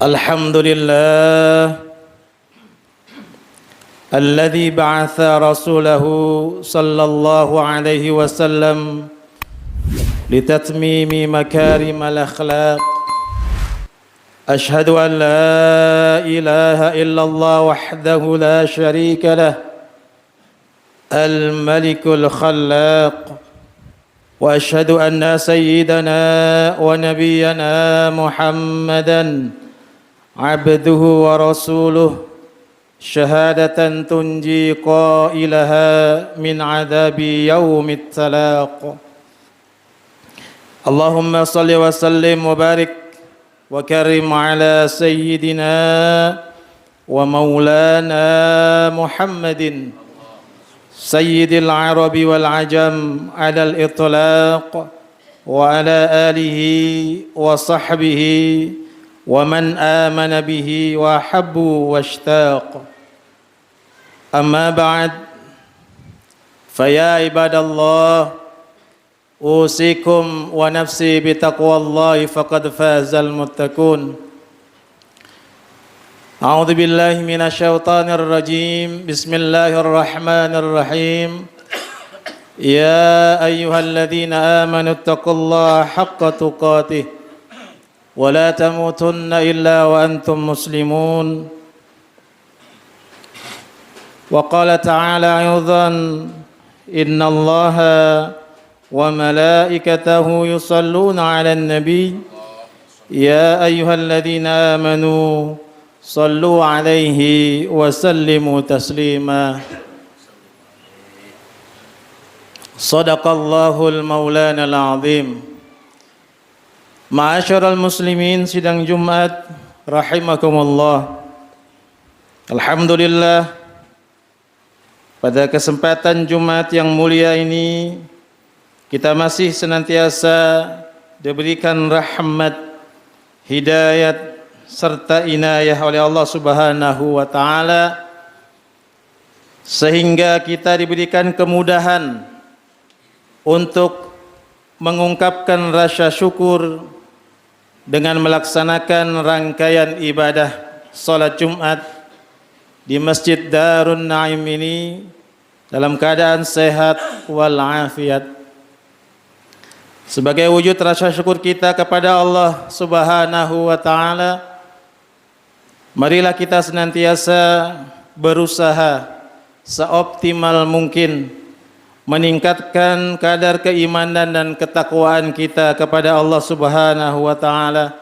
الحمد لله الذي بعث رسوله صلى الله عليه وسلم لتتميم مكارم الأخلاق. أشهد أن لا إله إلا الله وحده لا شريك له الملك الخلاق، وأشهد أن سيدنا ونبينا محمدًا عبده ورسوله شهادة تنجي قائلها من عذاب يوم التلاق. اللهم صل وسلم وبارك وكرم على سيدنا ومولانا محمد سيد العرب والعجم على الإطلاق، وعلى آله وصحبه ومن آمن به وأحب واشتاق. أما بعد، فيا عباد الله، أوصيكم ونفسي بتقوى الله فقد فاز المتقون. أعوذ بالله من الشيطان الرجيم. بسم الله الرحمن الرحيم. يا أيها الذين آمنوا اتقوا الله حق تقاته ولا تموتن إلا وأنتم مسلمون. وقال تعالى أيضا: إن الله وملائكته يصلون على النبي يا أيها الذين آمنوا صلوا عليه وسلموا تسليما. صدق الله المولانا العظيم. Ma'asyiral muslimin, sidang Jumat rahimakumullah. Alhamdulillah, pada kesempatan Jumat yang mulia ini kita masih senantiasa diberikan rahmat, hidayat serta inayah oleh Allah Subhanahu wa taala, sehingga kita diberikan kemudahan untuk mengungkapkan rasa syukur dengan melaksanakan rangkaian ibadah salat Jumat di Masjid Darun Naim ini dalam keadaan sehat walafiat. Sebagai wujud rasa syukur kita kepada Allah Subhanahu wa taala, marilah kita senantiasa berusaha seoptimal mungkin meningkatkan kadar keimanan dan ketakwaan kita kepada Allah Subhanahu wa taala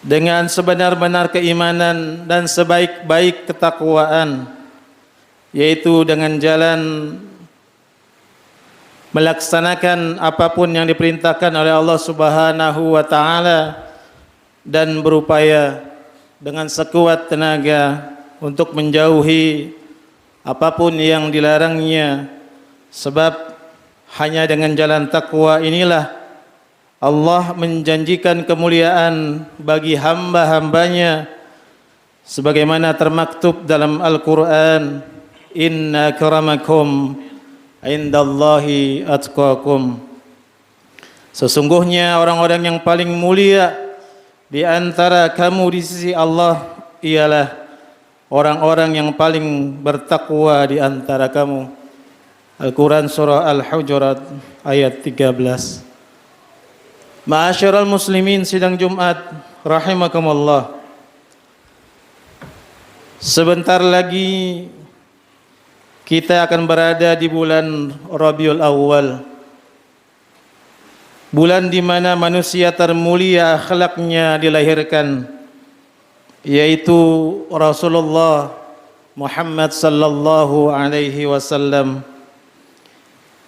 dengan sebenar-benar keimanan dan sebaik-baik ketakwaan, yaitu dengan jalan melaksanakan apapun yang diperintahkan oleh Allah Subhanahu wa taala dan berupaya dengan sekuat tenaga untuk menjauhi apapun yang dilarangnya, sebab hanya dengan jalan takwa inilah Allah menjanjikan kemuliaan bagi hamba-hambanya sebagaimana termaktub dalam Al-Quran: Inna akramakum indallahi atqakum. Sesungguhnya orang-orang yang paling mulia di antara kamu di sisi Allah ialah orang-orang yang paling bertakwa di antara kamu. Al-Quran surah Al-Hujurat ayat 13. Ma'asyiral muslimin, sidang Jumat rahimakumullah. Sebentar lagi kita akan berada di bulan Rabiul Awal, bulan di mana manusia termulia akhlaknya dilahirkan, yaitu Rasulullah Muhammad sallallahu alaihi wasallam.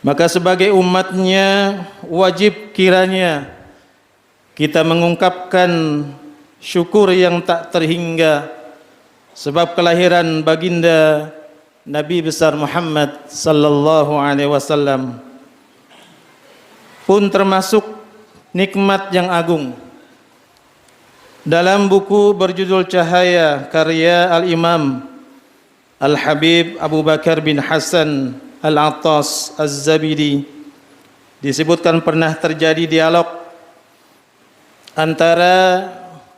Maka sebagai umatnya wajib kiranya kita mengungkapkan syukur yang tak terhingga sebab kelahiran baginda Nabi besar Muhammad sallallahu alaihi wasallam pun termasuk nikmat yang agung. Dalam buku berjudul Cahaya karya Al-Imam Al-Habib Abu Bakar bin Hasan Al-Attas Az-Zabidi disebutkan pernah terjadi dialog antara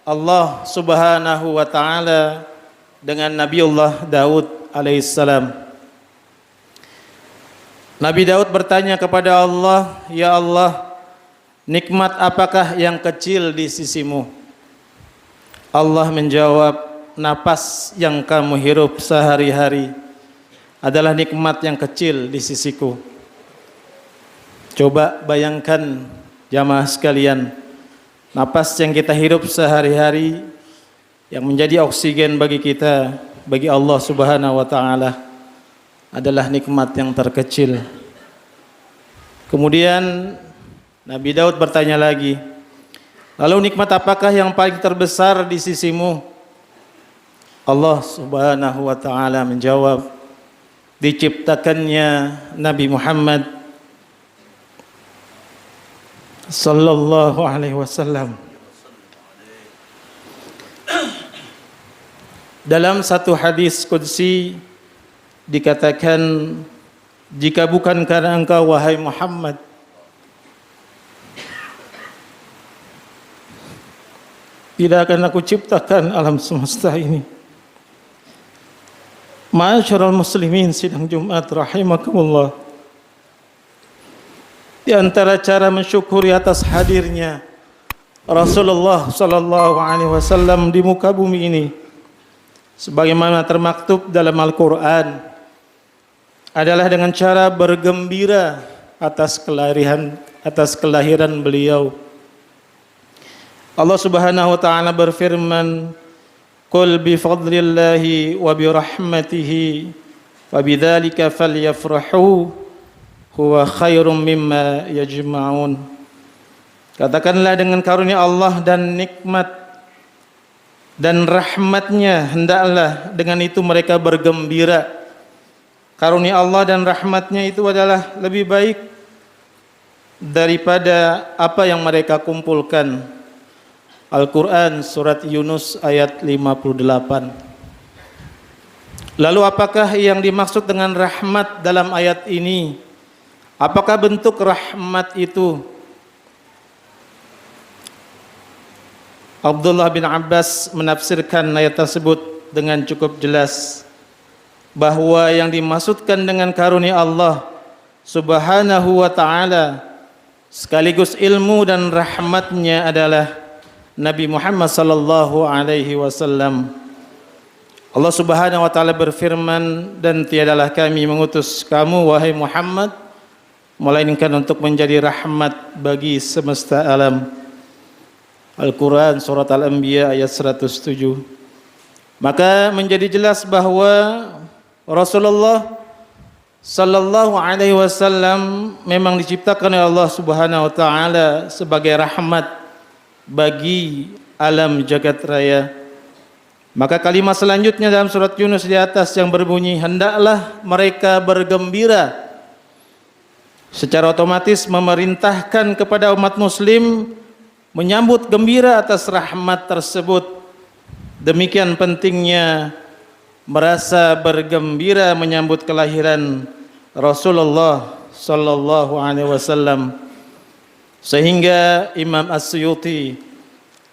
Allah Subhanahu wa taala dengan Nabiullah Daud alaihissalam. Nabi Daud bertanya kepada Allah, "Ya Allah, nikmat apakah yang kecil di sisimu?" Allah menjawab, "Napas yang kamu hirup sehari-hari adalah nikmat yang kecil di sisiku." Coba bayangkan jamaah sekalian, napas yang kita hirup sehari-hari yang menjadi oksigen bagi kita, bagi Allah Subhanahu wa taala adalah nikmat yang terkecil. Kemudian Nabi Daud bertanya lagi, "Lalu nikmat apakah yang paling terbesar di sisimu?" Allah Subhanahu wa taala menjawab, diciptakannya Nabi Muhammad sallallahu alaihi wasallam. Dalam satu hadis qudsi dikatakan, "Jika bukan karena engkau wahai Muhammad, tidak akan aku ciptakan alam semesta ini." Ma'asyiral muslimin sidang Jumat rahimakumullah. Di antara cara mensyukuri atas hadirnya Rasulullah sallallahu alaihi wasallam di muka bumi ini, sebagaimana termaktub dalam Al-Qur'an, adalah dengan cara bergembira atas kelahiran beliau. Allah Subhanahu wa taala berfirman, "Qul bi fadlillahi wa bi rahmatihi fa bidzalika falyafrahu huwa khairum mimma yajma'un." Katakanlah, dengan karunia Allah dan nikmat dan rahmatnya hendaklah dengan itu mereka bergembira. Karunia Allah dan rahmatnya itu adalah lebih baik daripada apa yang mereka kumpulkan. Al-Quran surat Yunus ayat 58. Lalu apakah yang dimaksud dengan rahmat dalam ayat ini? Apakah bentuk rahmat itu? Abdullah bin Abbas menafsirkan ayat tersebut dengan cukup jelas, bahwa yang dimaksudkan dengan karunia Allah Subhanahu wa taala sekaligus ilmu dan rahmatnya adalah Nabi Muhammad sallallahu alaihi wasallam. Allah Subhanahu wa taala berfirman, "Dan tiadalah kami mengutus kamu wahai Muhammad melainkan untuk menjadi rahmat bagi semesta alam." Al-Quran surat Al-Anbiya ayat 107. Maka menjadi jelas bahwa Rasulullah sallallahu alaihi wasallam memang diciptakan oleh Allah Subhanahu wa taala sebagai rahmat bagi alam jagat raya. Maka kalimat selanjutnya dalam surat Yunus di atas yang berbunyi, "Hendaklah mereka bergembira," secara otomatis memerintahkan kepada umat muslim menyambut gembira atas rahmat tersebut. Demikian pentingnya merasa bergembira menyambut kelahiran Rasulullah sallallahu alaihi wasallam, sehingga Imam As-Suyuti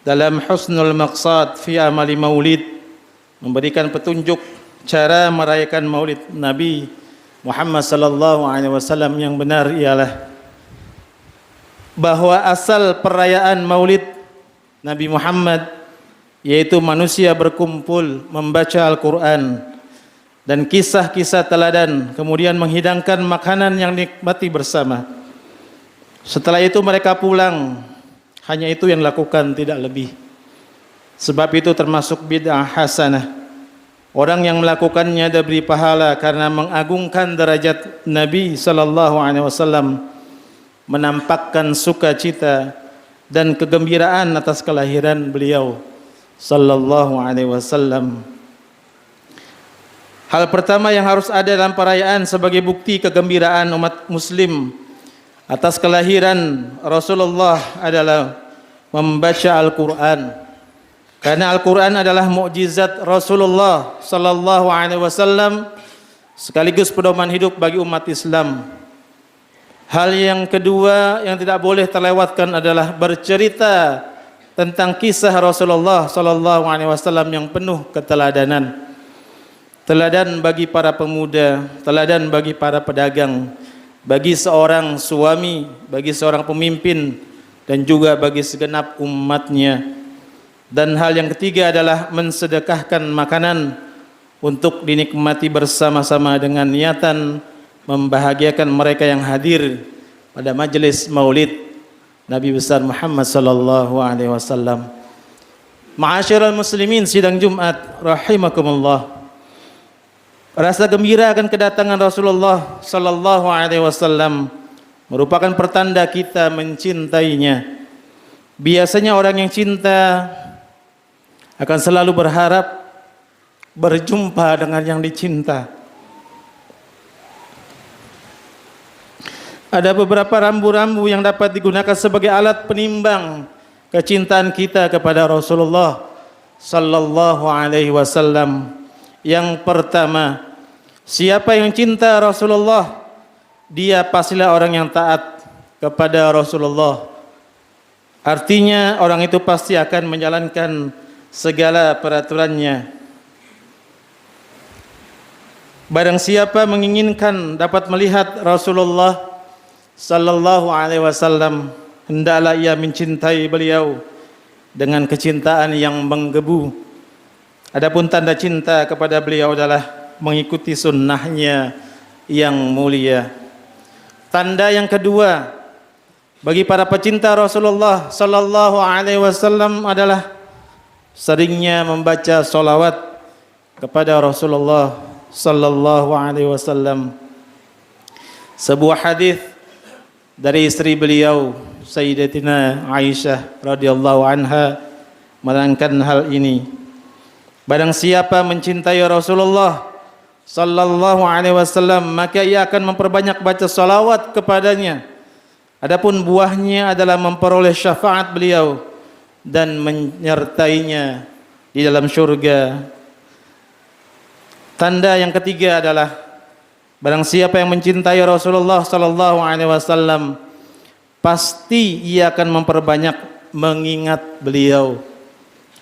dalam Husnul Maqsad fi Amali Maulid memberikan petunjuk cara merayakan Maulid Nabi Muhammad sallallahu alaihi wasallam yang benar ialah bahwa asal perayaan Maulid Nabi Muhammad yaitu manusia berkumpul membaca Al-Quran dan kisah-kisah teladan, kemudian menghidangkan makanan yang nikmati bersama. Setelah itu mereka pulang, hanya itu yang dilakukan, tidak lebih. Sebab itu termasuk bid'ah hasanah. Orang yang melakukannya diberi pahala karena mengagungkan derajat Nabi sallallahu alaihi wasallam, menampakkan sukacita dan kegembiraan atas kelahiran beliau sallallahu alaihi wasallam. Hal pertama yang harus ada dalam perayaan sebagai bukti kegembiraan umat muslim atas kelahiran Rasulullah adalah membaca Al-Quran. Karena Al-Quran adalah mukjizat Rasulullah sallallahu alaihi wasallam sekaligus pedoman hidup bagi umat Islam. Hal yang kedua yang tidak boleh terlewatkan adalah bercerita tentang kisah Rasulullah sallallahu alaihi wasallam yang penuh keteladanan. Teladan bagi para pemuda, teladan bagi para pedagang, bagi seorang suami, bagi seorang pemimpin, dan juga bagi segenap umatnya. Dan hal yang ketiga adalah mensedekahkan makanan untuk dinikmati bersama-sama dengan niatan membahagiakan mereka yang hadir pada majelis maulid Nabi besar Muhammad sallallahu alaihi wasallam. Ma'asyiral muslimin, sidang Jumat rahimakumullah. Rasa gembira akan kedatangan Rasulullah sallallahu alaihi wasallam merupakan pertanda kita mencintainya. Biasanya orang yang cinta akan selalu berharap berjumpa dengan yang dicinta. Ada beberapa rambu-rambu yang dapat digunakan sebagai alat penimbang kecintaan kita kepada Rasulullah sallallahu alaihi wasallam. Yang pertama, siapa yang cinta Rasulullah, dia pastilah orang yang taat kepada Rasulullah. Artinya orang itu pasti akan menjalankan segala peraturannya. Barang siapa menginginkan dapat melihat Rasulullah sallallahu alaihi wasallam, hendaklah ia mencintai beliau dengan kecintaan yang menggebu. Adapun tanda cinta kepada beliau adalah mengikuti sunnahnya yang mulia. Tanda yang kedua bagi para pecinta Rasulullah sallallahu alaihi wasallam adalah seringnya membaca salawat kepada Rasulullah sallallahu alaihi wasallam. Sebuah hadis dari istri beliau Sayyidatina Aisyah radhiyallahu anha menerangkan hal ini. Barang siapa mencintai Rasulullah sallallahu alaihi wasallam, maka ia akan memperbanyak baca salawat kepadanya. Adapun buahnya adalah memperoleh syafaat beliau dan menyertainya di dalam syurga. Tanda yang ketiga adalah barang siapa yang mencintai Rasulullah sallallahu alaihi wasallam, pasti ia akan memperbanyak mengingat beliau,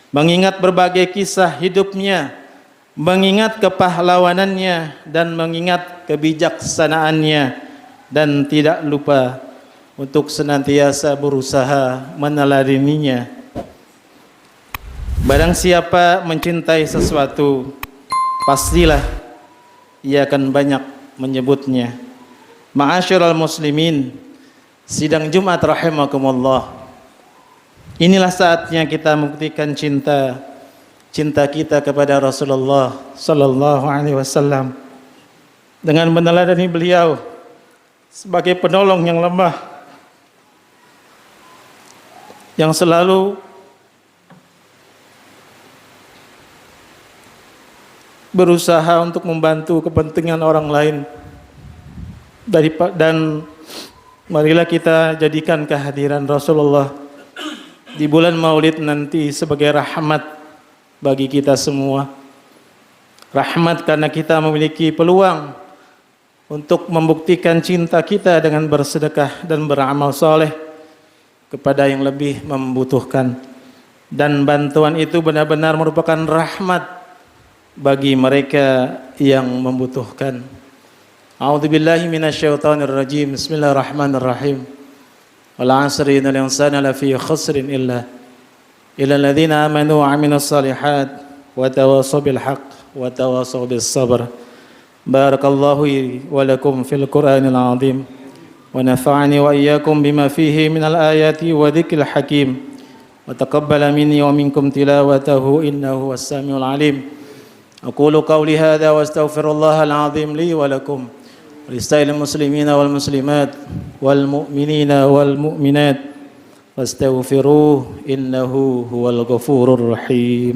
mengingat berbagai kisah hidupnya, mengingat kepahlawanannya, dan mengingat kebijaksanaannya, dan tidak lupa untuk senantiasa berusaha meneladaninya. Barang siapa mencintai sesuatu, pastilah ia akan banyak menyebutnya. Ma'asyiral muslimin, sidang Jumat rahimakumullah. Inilah saatnya kita membuktikan cinta kita kepada Rasulullah sallallahu alaihi wasallam dengan meneladani beliau sebagai penolong yang lemah, yang selalu berusaha untuk membantu kepentingan orang lain. Dan marilah kita jadikan kehadiran Rasulullah di bulan Maulid nanti sebagai rahmat bagi kita semua. Rahmat karena kita memiliki peluang untuk membuktikan cinta kita dengan bersedekah dan beramal soleh kepada yang lebih membutuhkan. Dan bantuan itu benar-benar merupakan rahmat bagi mereka yang membutuhkan. A'udzubillahi minasyaitonirrajim. Bismillahirrahmanirrahim. Wal 'asri innal insana lafi khusrin illa alladziina aamanu wa 'amilus shalihaat wa tawassaw bil haqq wa tawassaw bis sabr. Barakallahu wa lakum fil Qur'anil 'azim wa nafa'ani wa iyyakum bima fihi minal ayati wa dzikril hakim wa taqabbala minni wa minkum tilawatahu innahu was-sami'ul 'alim. Aqulu qawli hadza wa astaghfirullahal 'azim li wa lakum. ولسائر المسلمين والمسلمات والمؤمنين والمؤمنات فاستغفروه إنه هو الغفور الرحيم.